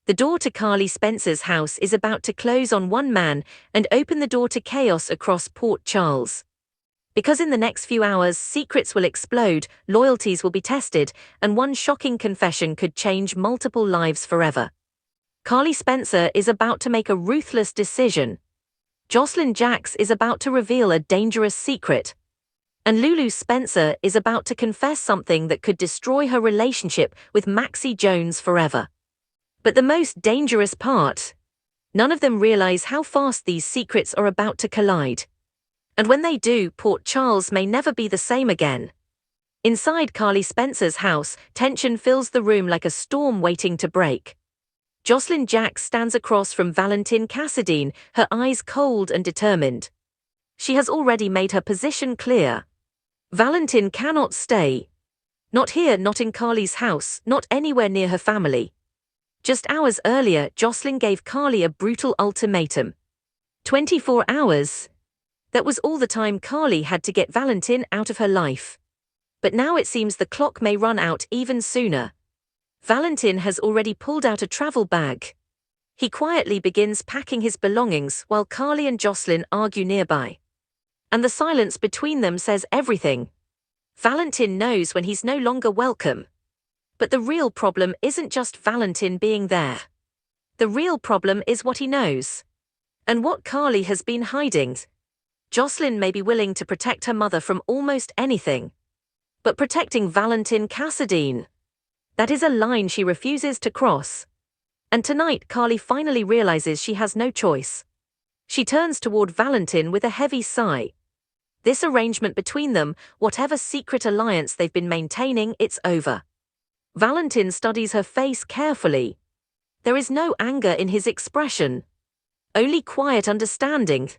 The door to Carly Spencer's house is about to close on one man and open the door to chaos across Port Charles. Because in the next few hours, secrets will explode, loyalties will be tested, and one shocking confession could change multiple lives forever. Carly Spencer is about to make a ruthless decision. Josslyn Jacks is about to reveal a dangerous secret. And Lulu Spencer is about to confess something that could destroy her relationship with Maxie Jones forever. But the most dangerous part, none of them realize how fast these secrets are about to collide. And when they do, Port Charles may never be the same again. Inside Carly Spencer's house, tension fills the room like a storm waiting to break. Josslyn Jacks stands across from Valentin Cassadine, her eyes cold and determined. She has already made her position clear. Valentin cannot stay. Not here, not in Carly's house, not anywhere near her family. Just hours earlier, Josslyn gave Carly a brutal ultimatum. 24 hours. That was all the time Carly had to get Valentin out of her life. But now it seems the clock may run out even sooner. Valentin has already pulled out a travel bag. He quietly begins packing his belongings while Carly and Josslyn argue nearby. And the silence between them says everything. Valentin knows when he's no longer welcome. But the real problem isn't just Valentin being there. The real problem is what he knows. And what Carly has been hiding. Josslyn may be willing to protect her mother from almost anything. But protecting Valentin Cassadine, that is a line she refuses to cross. And tonight Carly finally realizes she has no choice. She turns toward Valentin with a heavy sigh. This arrangement between them, whatever secret alliance they've been maintaining, it's over. Valentin studies her face carefully. There is no anger in his expression. Only quiet understanding.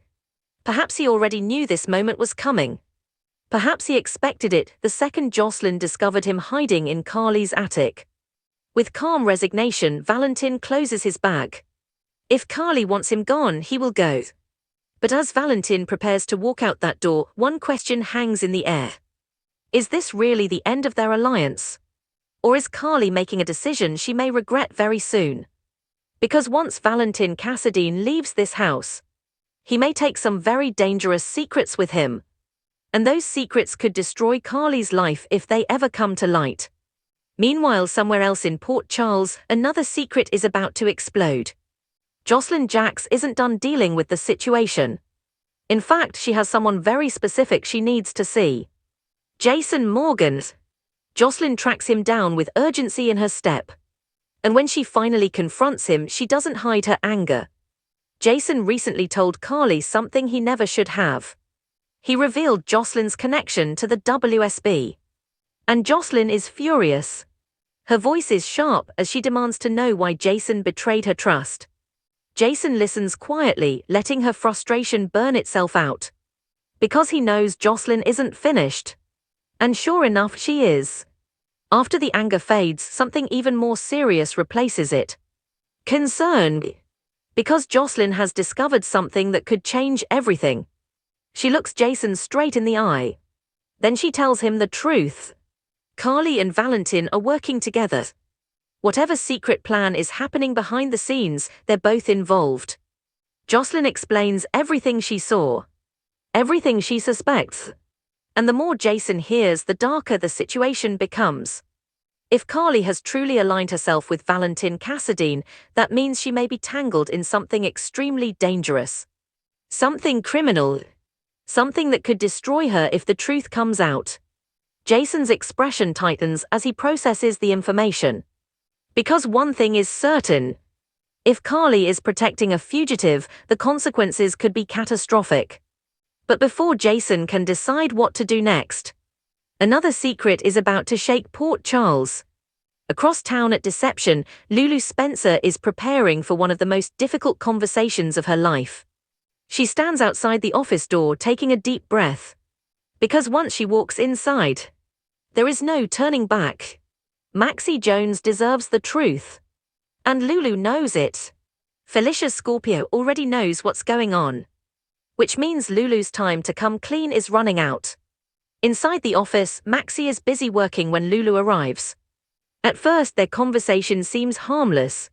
Perhaps he already knew this moment was coming. Perhaps he expected it the second Josslyn discovered him hiding in Carly's attic. With calm resignation, Valentin closes his bag. If Carly wants him gone, he will go. But as Valentin prepares to walk out that door, one question hangs in the air. Is this really the end of their alliance? Or is Carly making a decision she may regret very soon? Because once Valentin Cassadine leaves this house, he may take some very dangerous secrets with him. And those secrets could destroy Carly's life if they ever come to light. Meanwhile, somewhere else in Port Charles, another secret is about to explode. Josslyn Jacks isn't done dealing with the situation. In fact, she has someone very specific she needs to see. Jason Morgan. Josslyn tracks him down with urgency in her step. And when she finally confronts him, she doesn't hide her anger. Jason recently told Carly something he never should have. He revealed Josslyn's connection to the WSB. And Josslyn is furious. Her voice is sharp as she demands to know why Jason betrayed her trust. Jason listens quietly, letting her frustration burn itself out. Because he knows Josslyn isn't finished. And sure enough, she is. After the anger fades, something even more serious replaces it. Concern. Because Josslyn has discovered something that could change everything. She looks Jason straight in the eye. Then she tells him the truth. Carly and Valentin are working together. Whatever secret plan is happening behind the scenes, they're both involved. Josslyn explains everything she saw. Everything she suspects. And the more Jason hears, the darker the situation becomes. If Carly has truly aligned herself with Valentin Cassadine, that means she may be tangled in something extremely dangerous. Something criminal. Something that could destroy her if the truth comes out. Jason's expression tightens as he processes the information. Because one thing is certain. If Carly is protecting a fugitive, the consequences could be catastrophic. But before Jason can decide what to do next, another secret is about to shake Port Charles. Across town at Deception, Lulu Spencer is preparing for one of the most difficult conversations of her life. She stands outside the office door taking a deep breath. Because once she walks inside, there is no turning back. Maxie Jones deserves the truth. And Lulu knows it. Felicia Scorpio already knows what's going on. Which means Lulu's time to come clean is running out. Inside the office, Maxie is busy working when Lulu arrives. At first, their conversation seems harmless.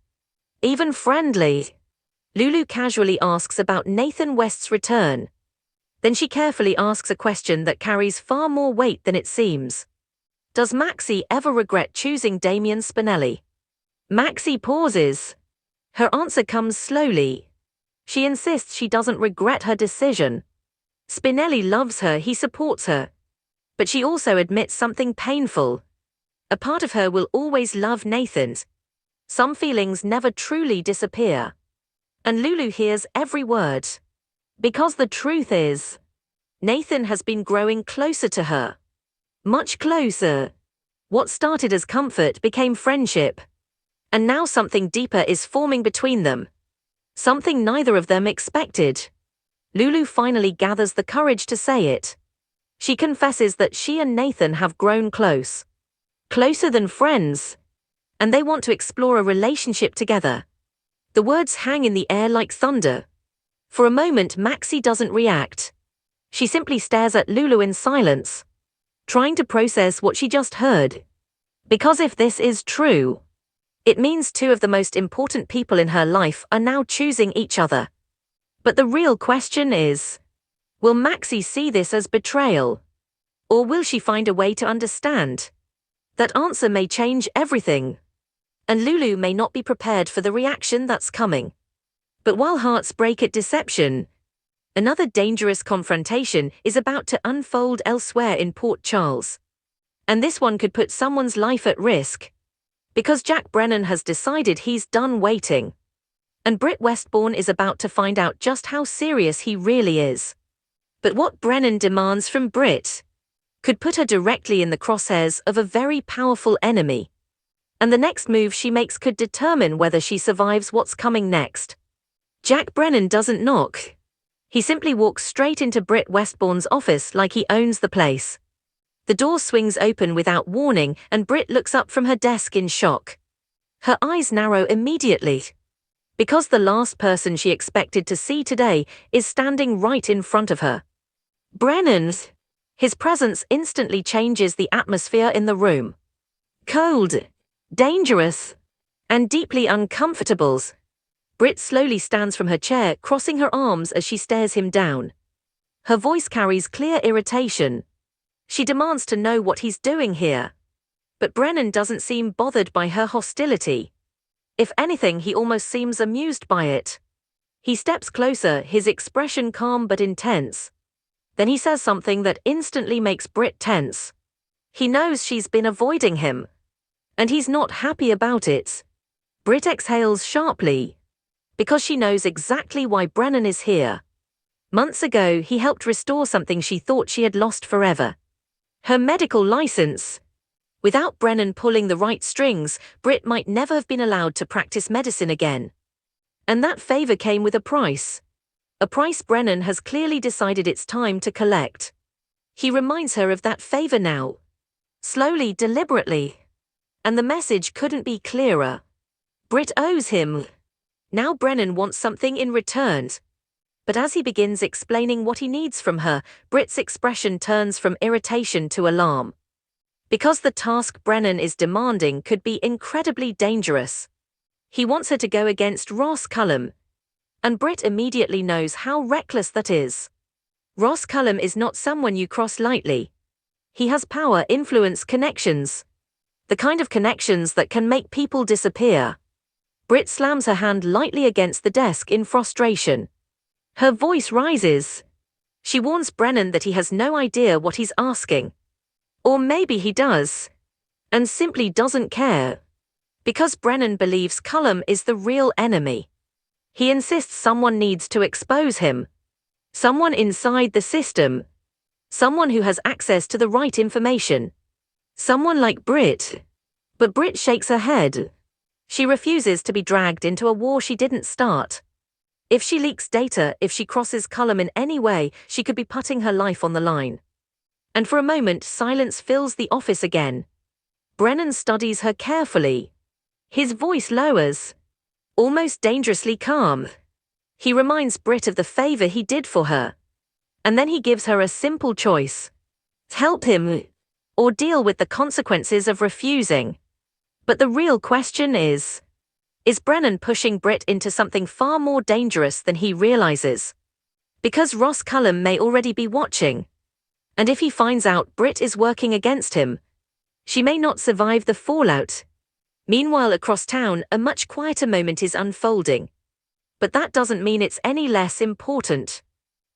Even friendly. Lulu casually asks about Nathan West's return. Then she carefully asks a question that carries far more weight than it seems. Does Maxie ever regret choosing Damian Spinelli? Maxie pauses. Her answer comes slowly. She insists she doesn't regret her decision. Spinelli loves her, he supports her. But she also admits something painful. A part of her will always love Nathan. Some feelings never truly disappear. And Lulu hears every word. Because the truth is, Nathan has been growing closer to her. Much closer. What started as comfort became friendship. And now something deeper is forming between them. Something neither of them expected. Lulu finally gathers the courage to say it. She confesses that she and Nathan have grown close. Closer than friends. And they want to explore a relationship together. The words hang in the air like thunder. For a moment, Maxie doesn't react. She simply stares at Lulu in silence, trying to process what she just heard. Because if this is true, it means two of the most important people in her life are now choosing each other. But the real question is, will Maxie see this as betrayal? Or will she find a way to understand? That answer may change everything. And Lulu may not be prepared for the reaction that's coming. But while hearts break at deception, another dangerous confrontation is about to unfold elsewhere in Port Charles. And this one could put someone's life at risk. Because Jack Brennan has decided he's done waiting. And Britt Westbourne is about to find out just how serious he really is. But what Brennan demands from Britt could put her directly in the crosshairs of a very powerful enemy. And the next move she makes could determine whether she survives what's coming next. Jack Brennan doesn't knock. He simply walks straight into Britt Westbourne's office like he owns the place. The door swings open without warning, and Britt looks up from her desk in shock. Her eyes narrow immediately. Because the last person she expected to see today is standing right in front of her. Brennan. His presence instantly changes the atmosphere in the room. Cold, dangerous, and deeply uncomfortable. Britt slowly stands from her chair, crossing her arms as she stares him down. Her voice carries clear irritation. She demands to know what he's doing here. But Brennan doesn't seem bothered by her hostility. If anything, he almost seems amused by it. He steps closer, his expression calm but intense. Then he says something that instantly makes Britt tense. He knows she's been avoiding him. And he's not happy about it. Britt exhales sharply. Because she knows exactly why Brennan is here. Months ago, he helped restore something she thought she had lost forever. Her medical license. Without Brennan pulling the right strings, Britt might never have been allowed to practice medicine again. And that favor came with a price. A price Brennan has clearly decided it's time to collect. He reminds her of that favor now. Slowly, deliberately. And the message couldn't be clearer. Britt owes him. Now Brennan wants something in return. But as he begins explaining what he needs from her, Britt's expression turns from irritation to alarm. Because the task Brennan is demanding could be incredibly dangerous. He wants her to go against Ross Cullum. And Britt immediately knows how reckless that is. Ross Cullum is not someone you cross lightly. He has power, influence, connections. The kind of connections that can make people disappear. Britt slams her hand lightly against the desk in frustration. Her voice rises. She warns Brennan that he has no idea what he's asking. Or maybe he does. And simply doesn't care. Because Brennan believes Cullum is the real enemy. He insists someone needs to expose him. Someone inside the system. Someone who has access to the right information. Someone like Britt. But Britt shakes her head. She refuses to be dragged into a war she didn't start. If she leaks data, if she crosses Cullum in any way, she could be putting her life on the line. And for a moment, silence fills the office again. Brennan studies her carefully. His voice lowers. Almost dangerously calm. He reminds Britt of the favor he did for her. And then he gives her a simple choice. Help him, or deal with the consequences of refusing. But the real question is, Is Brennan pushing Britt into something far more dangerous than he realizes? Because Ross Cullum may already be watching. And if he finds out Britt is working against him, she may not survive the fallout. Meanwhile, across town, a much quieter moment is unfolding. But that doesn't mean it's any less important.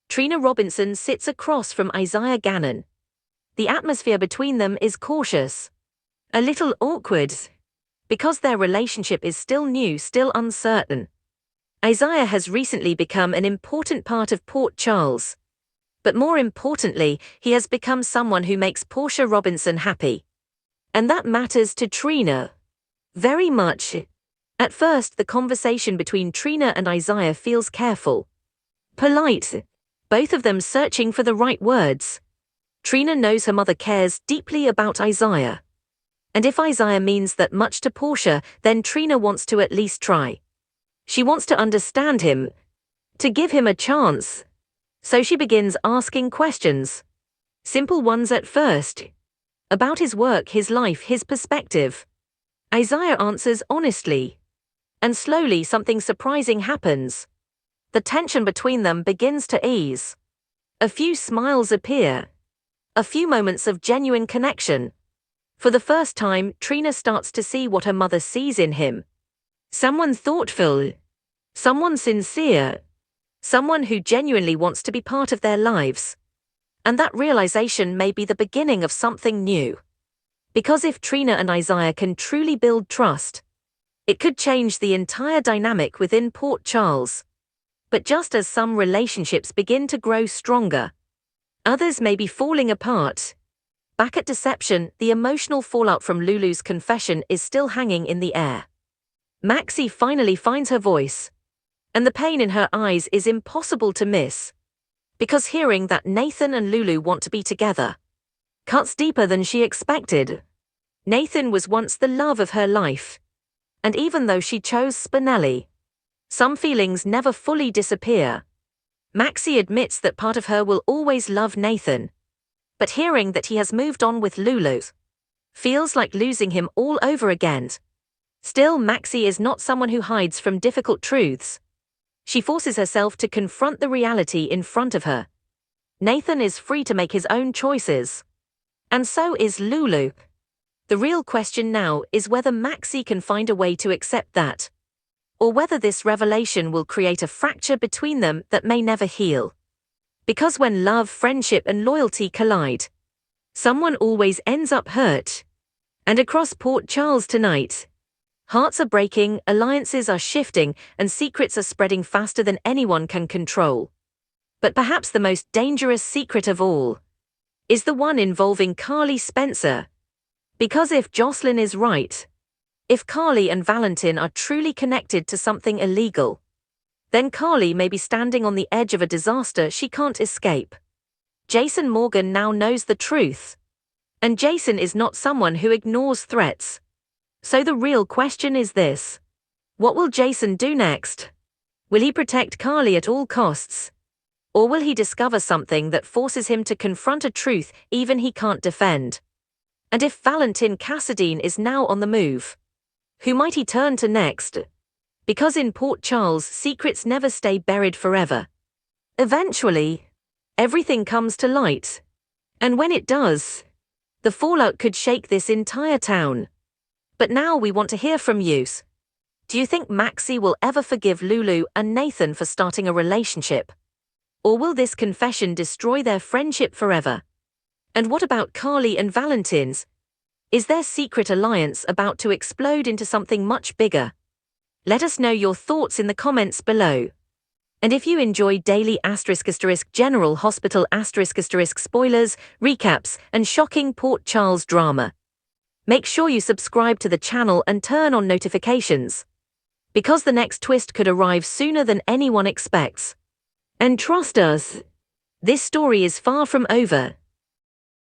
Trina Robinson sits across from Isaiah Gannon. The atmosphere between them is cautious. A little awkward. Because their relationship is still new, still uncertain. Isaiah has recently become an important part of Port Charles. But more importantly, he has become someone who makes Portia Robinson happy. And that matters to Trina. Very much. At first, the conversation between Trina and Isaiah feels careful. Polite. Both of them searching for the right words. Trina knows her mother cares deeply about Isaiah. And if Isaiah means that much to Portia, then Trina wants to at least try. She wants to understand him. To give him a chance. So she begins asking questions. Simple ones at first. About his work, his life, his perspective. Isaiah answers honestly. And slowly something surprising happens. The tension between them begins to ease. A few smiles appear. A few moments of genuine connection. For the first time, Trina starts to see what her mother sees in him. Someone thoughtful. Someone sincere. Someone who genuinely wants to be part of their lives. And that realization may be the beginning of something new. Because if Trina and Isaiah can truly build trust, it could change the entire dynamic within Port Charles. But just as some relationships begin to grow stronger, others may be falling apart. Back at Deception, the emotional fallout from Lulu's confession is still hanging in the air. Maxie finally finds her voice. And the pain in her eyes is impossible to miss. Because hearing that Nathan and Lulu want to be together cuts deeper than she expected. Nathan was once the love of her life. And even though she chose Spinelli, some feelings never fully disappear. Maxie admits that part of her will always love Nathan. But hearing that he has moved on with Lulu feels like losing him all over again. Still, Maxie is not someone who hides from difficult truths. She forces herself to confront the reality in front of her. Nathan is free to make his own choices. And so is Lulu. The real question now is whether Maxie can find a way to accept that. Or whether this revelation will create a fracture between them that may never heal. Because when love, friendship, and loyalty collide, someone always ends up hurt. And across Port Charles tonight, hearts are breaking, alliances are shifting, and secrets are spreading faster than anyone can control. But perhaps the most dangerous secret of all is the one involving Carly Spencer. Because if Josslyn is right, if Carly and Valentin are truly connected to something illegal, then Carly may be standing on the edge of a disaster she can't escape. Jason Morgan now knows the truth. And Jason is not someone who ignores threats. So the real question is this. What will Jason do next? Will he protect Carly at all costs? Or will he discover something that forces him to confront a truth even he can't defend? And if Valentin Cassadine is now on the move, who might he turn to next? Because in Port Charles, secrets never stay buried forever. Eventually, everything comes to light. And when it does, the fallout could shake this entire town. But now we want to hear from you. Do you think Maxie will ever forgive Lulu and Nathan for starting a relationship? Or will this confession destroy their friendship forever? And what about Carly and Valentin's? Is their secret alliance about to explode into something much bigger? Let us know your thoughts in the comments below. And if you enjoy daily *** General Hospital *** spoilers, recaps, and shocking Port Charles drama, make sure you subscribe to the channel and turn on notifications. Because the next twist could arrive sooner than anyone expects. And trust us, this story is far from over.